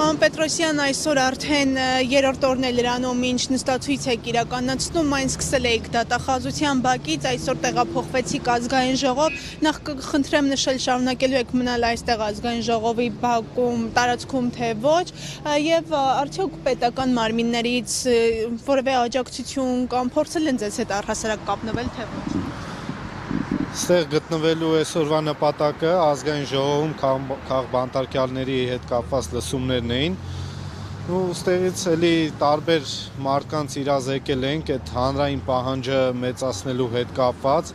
Պարոն Պետրոսյան, այսօր արդեն երրորդ օրն է լրանում, ինչ նստացույց եք իրականացնում, այն սկսել էիք դատախազության բակից, այսօր տեղափոխվեցիք ազգային ժողով, նախ կխնդրեմ նշել շարունակելու եք մնալ այստեղ ազգային ժողովի բակում, տարածքում թե ոչ, եւ արդյոք պետական մարմիններից որևէ աջակցություն կամ փորձել են ձեզ հետ առհասարակ կապնվել թե ոչ։ Ստեղ գտնվելու այսօրվա նպատակը ազգային ժողովում քաղբանտարկյալների հետ կապված լսումներն էին ու ստեղից էլի տարբեր մարդկանց իրազեկել ենք այդ հանրային պահանջը մեծացնելու հետ կապված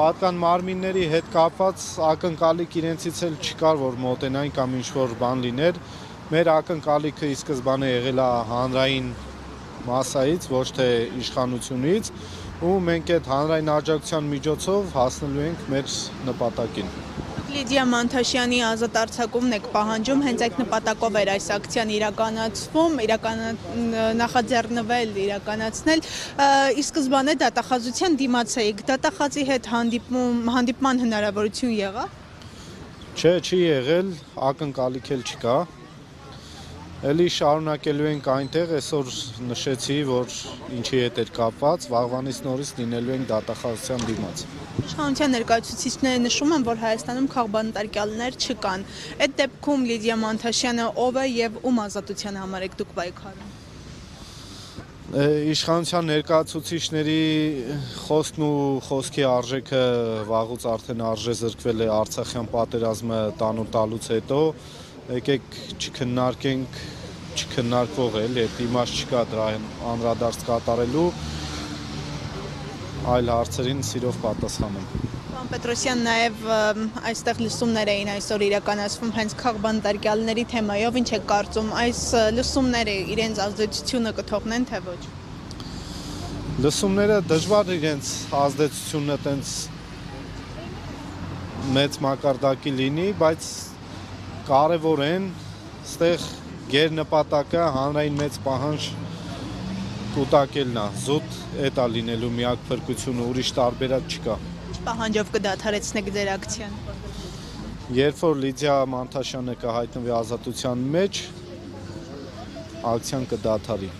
պատկան մարմինների հետ կապված ակնկալիք իրենցից էլ չկար որ մոտենային կամ ինչ-որ բան լիներ մեր ակնկալիքը ի սկզբանե եղել է հանրային մասայից ոչ թե իշխանությունից ու մենք այդ հանրային աջակցության միջոցով հասնելու ենք մեր նպատակին։ Լիդիա Մանթաշյանի ազատ արձակումն եք պահանջում, հենց այդ նպատակով էր այս ակցիան իրականացվում, նախաձեռնվել, իրականացնել, ի սկզբանե դատախազության դիմաց էիք, դատախազի հետ հանդիպման հնարավորություն եղավ։ Չէ, չի եղել, ակնկալիք էլ չկա։ Էլի շարունակելու ենք այնտեղ, այսօր նշեցի, որ ինչի հետ էր կապված, վաղվանից նորից լինելու ենք դատախազության դիմաց։ Իշխանության ներկայացուցիչները նշում են, որ Հայաստանում քաղբանտարկյալներ չկան։ Այդ դեպքում Լիդիա Մանթաշյանը ով է եւ ում ազատության համար եք դուք պայքարում։ Իշխանության ներկայացուցիչների խոսքն ու խոսքի արժեքը վաղուց արդեն արժեզրկվել է Արցախյան պատերազմը տանուլ տալուց հետո եկեք չքննարկենք չքննարկվող էլ այդ իմաստ չկա դրա անդրադարձ կատարելու այլ հարցերին սիրով պատասխանեմ։ Պարոն Պետրոսյան, նաև այստեղ լսումներ էին այսօր իրականացվում հենց քաղբանտարկյալների թեմայով, ինչ եք կարծում, այս լսումները իրենց ազդեցությունը կթողնեն թե ոչ։ Լսումները դժվար իրենց ազդեցությունը տենց մեծ մակարդակի լինի, բայց կարևոր են, ստեղ գեր նպատակը հանրային մեծ պահանջ կուտակելն է, զուտ էդ է լինելու միակ փրկությունը, ուրիշ տարբերակ չկա։ Ինչ պահանջով կդադարեցնեք ձեր ակցիան։ Երբ որ Լիդիա Մանթաշյանը կհայտնվի ազատության մեջ, ակցիան կդադարի։